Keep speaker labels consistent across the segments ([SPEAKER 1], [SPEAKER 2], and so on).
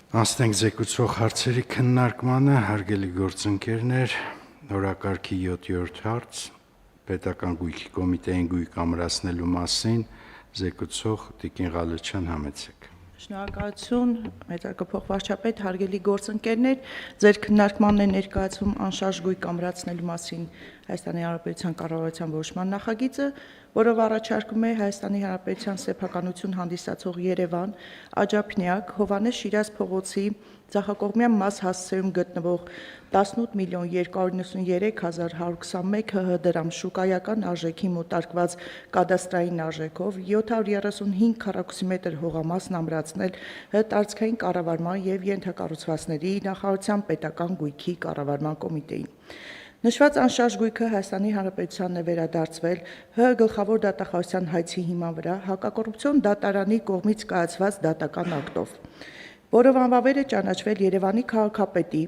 [SPEAKER 1] Անցնենք զեկուցող հարցերի քննարկմանը, հարգելի գործընկերներ, օրակարգի 7-րդ հարց, պետական գույքի կոմիտեին գույք ամրացնելու մասին, զեկուցող Տիկին Ղալեչյան համեցեք։
[SPEAKER 2] Շնորհակալություն, մեծարգոփող վարչապետ, հարգելի գործընկերներ, ձեր քննարկմանն է ներկայացում անշարժ գույք ամրացնելու մասին Հայաստանի Հանրապետության կառավարության որոշման նախագիծը, որով առաջարկում է Հայաստանի Հանրապետության սեփականություն հանդիսացող Երևան, Աջափնյակ, Հովհաննես Շիրազ փողոցի ձախակողմյան մաս հասցեում գտնվող 18.293.121 ՀՀ դրամ շուկայական արժեքի մոտարկված կադաստրային արժեքով 735 քառակուսիմետր հողամասն ամրացնել ՀՀ տարածքային կառավարման եւ ենթակառուցվածքների նախարարության պետական գույքի կառավարման կոմիտեին։ Նշված անշարժ գույքը Հայաստանի Հանրապետությանն է վերադարձվել ՀՀ գլխավոր դատախազության հայցի հիման վրա հակակոռուպցիոն դատարանի կողմից կայացված դատական ակտով, որով անվավեր է ճանաչվել Երևանի քաղաքապետի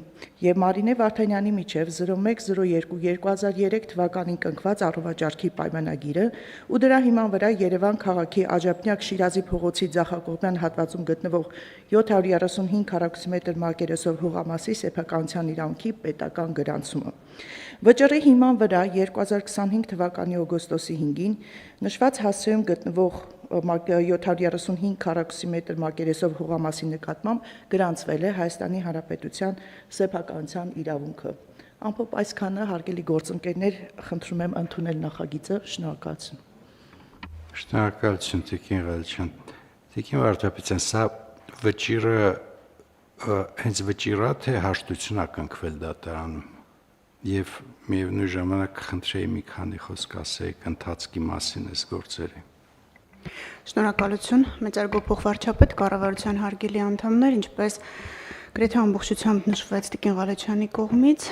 [SPEAKER 2] եւ Մարինե Վարդանյանի միջև 0102-2003 թվականին կնքված առողջարքի պայմանագիրը ու դրա հիման վրա Երևան քաղաքի Աջափնյակ Շիրազի փողոցի ձախակողմյան հատվածում գտնվող 735 քառակուսիմետր մակերեսով հողամասի սեփականության իրավունքի պետական գրանցումը։ Վճռի հիման վրա 2025 թվականի օգոստոսի 5-ին նշված հասցեում գտնվող 735 քառակուսիմետր մակերեսով հողամասի նկատմամբ գրանցվել է Հայաստանի Հանրապետության սեփականության իրավունքը։ Ամփոփ այսքանը, հարգելի գործընկերներ, խնդրում եմ ընդունել նախագիծը, շնորհակալություն։
[SPEAKER 1] Շնորհակալություն, Տիկին Ղալեչյան։ Տիկին վարչապետյան, սա վճիրը հենց վճիրա թե հաշտություն ակնքվել դատարանում։ Եվ միևնույն ժամանակ խնդրեի մի քանի խոսք ասեիք ընթացքի մասին այս գործերի։
[SPEAKER 3] Շնորհակալություն, մեծարգոփող վարչապետ, կառավարության հարգելի անդամներ, ինչպես գրեթե ամբողջությամբ նշվեց Տիկին Ղալեչյանի կողմից,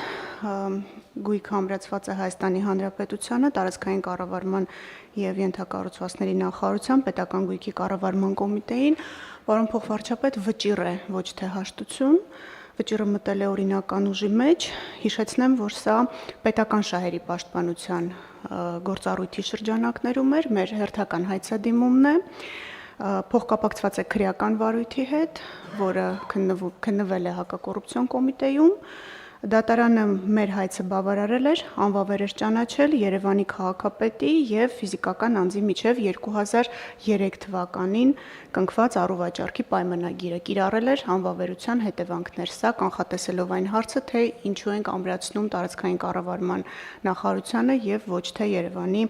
[SPEAKER 3] գույքը ամրացված է Հայաստանի Հանրապետությանը, տարածքային կառավարման եւ ենթակառուցվածքների նախարարության պետական գույքի կառավարման կոմիտեին, պարոն փոխվարչապետ, վճիռ է, ոչ թե հաշտություն։ Վճիռը մտել է օրինական ուժի մեջ, հիշեցնեմ, որ սա պետական շահերի պաշտպանության գործառույթի շրջանակներում էր, մեր հերթական հայցադիմումն է, փոխկապակցված է քրեական վարույթի հետ, որը քննվել է հակակոռուպցիոն կոմիտեում, դատարանը մեր հայցը բավարարել էր, անվավեր էր ճանաչել Երևանի քաղաքապետի եւ ֆիզիկական անձի միջև 2003 թվականին կնքված առողջարքի պայմանագիրը կիրառել էր անվավերության հետևանքներ, սա կանխատեսելով այն հարցը, թե ինչու ենք ամրացնում տարածքային կառավարման նախարարությանը եւ ոչ թե Երևանի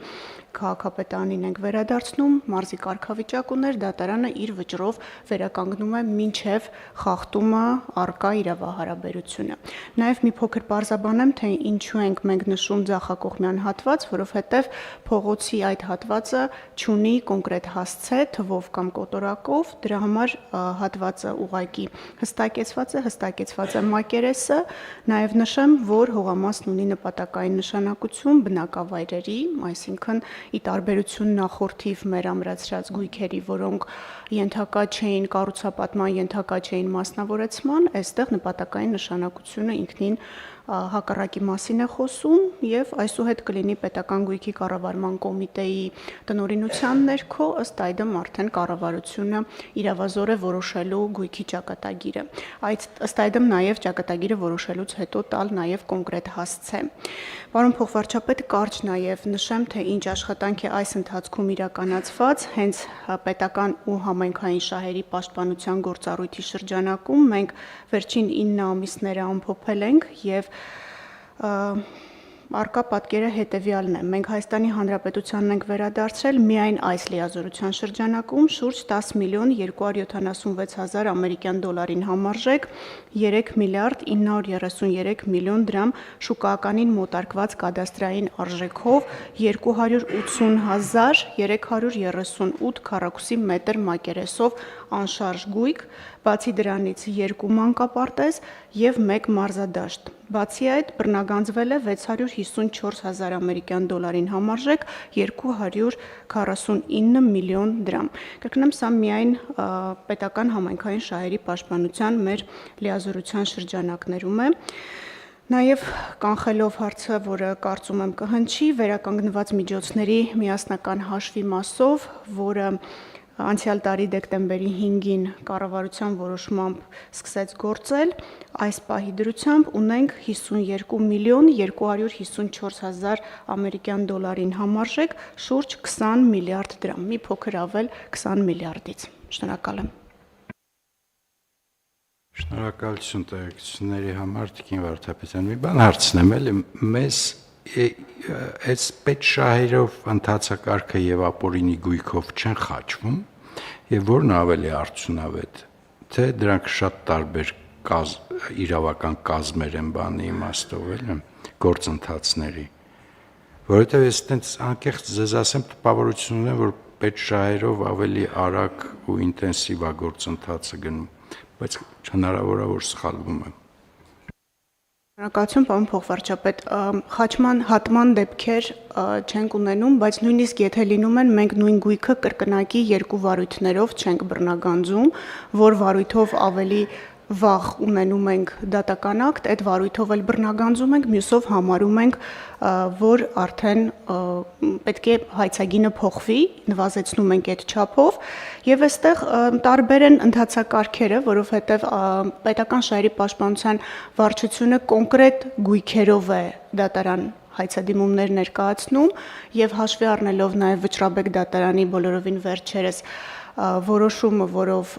[SPEAKER 3] քաղաքապետանին ենք վերադարձնում, մարզի կարգավիճակ ուներ, դատարանը իր վճռով վերականգնում է մինչև խախտումը առկա իրավահարաբերությունը։ Նաև մի փոքր պարզաբանեմ, թե ինչու ենք մենք նշում ձախակողմյան հատված, որովհետև փողոցի այդ հատվածը չունի կոնկրետ հասցե, թվով կամ կոտորակով, դրա համար հատվածը ուղղակի հստակեցված է մակերեսը, նաև նշեմ, որ հողամասն ունի նպատակային նշանակություն բնակավայրերի, այսինքն ի տարբերություն նախորդիվ մեր ամրացրած գույքերի, որոնք ենթակա չէին կառուցապատման, ենթակա չէին մասնավորեցման, այստեղ նպատակային նշանակությունը ինքնին հակառակի մասին է խոսում եւ այսուհետ կլինի պետական գույքի կառավարման կոմիտեի տնօրինության ներքո ըստ այդմ արդեն կառավարությունը իրավազոր է որոշելու գույքի ճակատագիրը։ Ըստ այդմ նաեւ ճակատագիրը որոշելուց հետո տալ նաեւ կոնկրետ հասցե։ Պարոն փոխվարչապետ, կարճ նաեւ նշեմ, թե ինչ աշխատանք է այս ընթացքում իրականացված, հենց պետական ու համայնքային շահերի պաշտպանության գործառույթի շրջանակում մենք վերջին 9 ամիսները ամփոփել ենք եւ Արկա պատկերը հետևյալն է։ Մենք Հայաստանի Հանրապետությանն ենք վերադարձրել միայն այս լիազորության շրջանակում շուրջ 10 միլիոն 276 հազար ամերիկյան դոլարին համարժեք 3 միլիարդ 933 միլիոն դրամ շուկայականին մոտարկված կադաստրային արժեքով 280 հազար 338 քառակուսիմետր մակերեսով անշարժ գույք, բացի դրանից 2 մանկապարտեզ եւ 1 մարզադաշտ։ Բացի այդ, բռնագանձվել է 654 հազար ամերիկյան դոլարին համարժեք 249 միլիոն դրամ։ Կրկնեմ, սա միայն պետական համայնքային շահերի պաշտպանության մեր լիազորության շրջանակներում է։ Նաև կանխելով հարցը, որը կարծում եմ կհնչի, վերականգնված միջոցների միասնական հաշվի մասով, որը անցյալ տարի դեկտեմբերի 5-ին կառավարության որոշմամբ սկսեց գործել, այս պահի դրությամբ ունենք 52 միլիոն 254 հազար ամերիկյան դոլարին համարժեք շուրջ 20 միլիարդ դրամ, մի փոքր ավել 20 միլիարդից։ Շնորհակալ եմ։
[SPEAKER 1] Շնորհակալություն տեղեկությունների համար, Տիկին Վարդապետյան։ Մի բան հարցնեմ, էլի մեզ այս պետշահերով ընթացակարգը եւ ապօրինի գույքով չեն խաչվում, եւ որն ավելի արդյունավետ, թե դրանք շատ տարբեր իրավական կազմեր են բանի իմաստով, էլի գործընթացների, որովհետեւ ես տենց անկեղծ ձեզ ասեմ, տպավորություն ունեմ, որ պետշահերով ավելի արագ ու ինտենսիվ է գործընթացը գնում, բայց հնարավոր է որ սխալվում եմ։
[SPEAKER 3] Շնորհակալություն, պարոն փոխվարչապետ, խաչման հատման դեպքեր չենք ունենում, բայց նույնիսկ եթե լինում են, մենք նույն գույքը կրկնակի երկու վարույթներով չենք բռնագանձում, որ վարույթով ավելի վաղ ունենում ենք դատական ակտ, այդ վարույթով էլ բռնագանձում ենք, մյուսով համարում ենք, որ արդեն պետք է հայցագինը փոխվի, նվազեցնում ենք այդ չափով, եւ այստեղ տարբեր են ընթացակարգերը, որովհետեւ պետական շահերի պաշտպանության վարչությունը կոնկրետ գույքերով է դատարան հայցադիմումներ ներկայացնում եւ հաշվի առնելով նաեւ Վճռաբեկ դատարանի բոլորովին վերջերս որոշումը, որով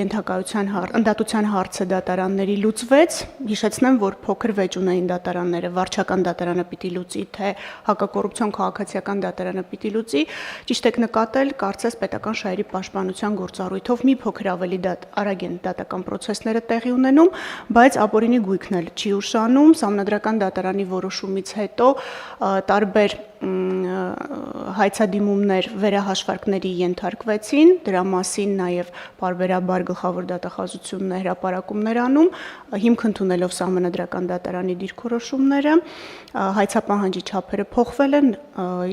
[SPEAKER 3] ընդդատության հարցը դատարանների լուծվեց, հիշեցնեմ, որ փոքր վեճ ունեին դատարանները, վարչական դատարանը պիտի լուծի, թե հակակոռուպցիոն քաղաքացիական դատարանը պիտի լուծի, ճիշտ եք նկատել, կարծես պետական շահերի պաշտպանության գործառույթով մի փոքր ավելի արագ են դատական պրոցեսները տեղի ունենում, բայց ապօրինի գույքն էլ չի ուշանում, Սահմանադրական դատարանի որոշումից հետո տարբեր հայցադիմումներ վերահաշվարկների ենթարկվեցին, դրա մասին նաև պարբերաբար գլխավոր դատախազությունն հրապարակումներ անում, հիմք ընդունելով Սահմանադրական դատարանի դիրքորոշումները, հայցապահանջի չափերը փոխվել են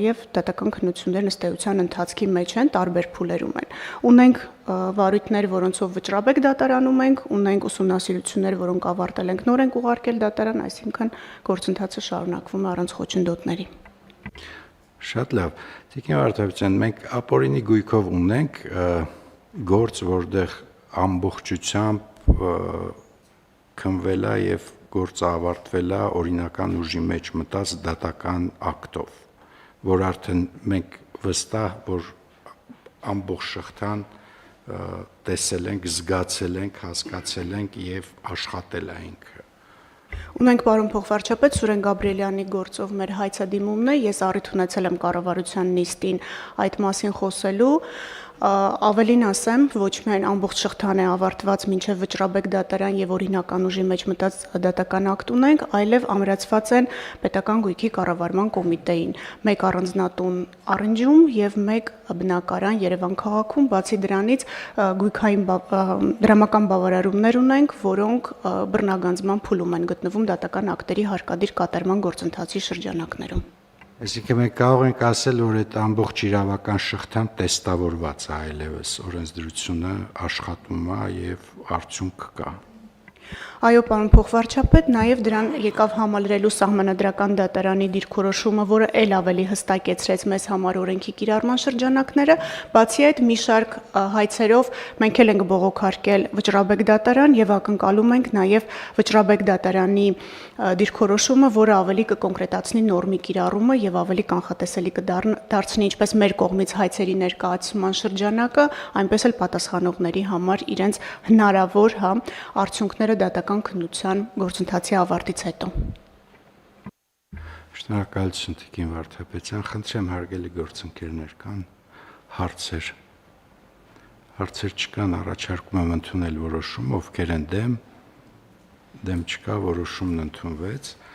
[SPEAKER 3] եւ դատական քննություններն ըստ էության ընթացքի մեջ են, տարբեր փուլերում են։ Ունենք վարույթներ, որոնցով Վճռաբեկ դատարանում ենք, ունենք ուսումնասիրություններ, որոնք ավարտել ենք, նոր ենք ուղարկել դատարան, այսինքն գործընթացը շարունակվում է առանց խոչընդոտների։
[SPEAKER 1] Շատ լավ։ Տիկին Վարդապետյան, մենք ապօրինի գույքով ունենք գործ, որտեղ ամբողջությամբ քնվել է եւ գործը ավարտվել է օրինական ուժի մեջ մտած դատական ակտով, որ արդեն մենք վստահ, որ ամբողջ շղթան տեսել ենք, զգացել ենք, հասկացել ենք եւ աշխատել է ինքը։
[SPEAKER 3] Ունենք պարոն փոխվարչապետ Սուրեն Գաբրիելյանի գործով մեր հայցադիմումն է, ես առիթ ունեցել եմ կառավարության նիստին այդ մասին խոսելու, ավելին ասեմ, ոչ միայն ամբողջ շղթան է ավարտված մինչև Վճռաբեկ դատարան եւ օրինական ուժի մեջ մտած դատական ակտ ունենք, այլև ամրացված են պետական գույքի կառավարման կոմիտեին, մեկ առանձնատուն Առնջում եւ մեկ բնակարան Երևան քաղաքում, բացի դրանից գույքային դրամական բավարարումներ ունենք, որոնք բռնագանձման փուլում են գտնվում դատական ակտերի հարկադիր կատարման գործընթացի շրջանակներում։
[SPEAKER 1] Այսինքն մենք կարող ենք ասել, որ այդ ամբողջ իրավական շղթան տեստավորված է այլևս, օրենսդրությունը աշխատում է եւ արդյունք կա։
[SPEAKER 3] Այո, պարոն փոխվարչապետ, նաև դրան եկավ համալրելու Սահմանադրական դատարանի դիրքորոշումը, որը ել ավելի հստակեցրեց մեզ համար օրենքի կիրառման շրջանակները, բացի այդ մի շարք հայցերով մենք էլ ենք բողոքարկել Վճռաբեկ դատարան եւ ակնկալում ենք նաև Վճռաբեկ դատարանի դիրքորոշումը, որը ավելի կկոնկրետացնի նորմի կիրառումը եւ ավելի կանխատեսելի կդարձնի ինչպես մեր կողմից հայցերի ներկայացման շրջանակը, այնպես էլ պատասխանողների համար իրենց հնարավոր արդյունքները դատական քննության գործընթացի ավարտից հետո։
[SPEAKER 1] Շնորհակալություն Տիկին Վարդապետյան, խնդրեմ հարգելի գործընկերներ, կան հարցեր։ Հարցեր չկան, առաջարկում եմ ընդունել որոշում, ովքեր են դեմ չկա, որոշումն ընդունվեց։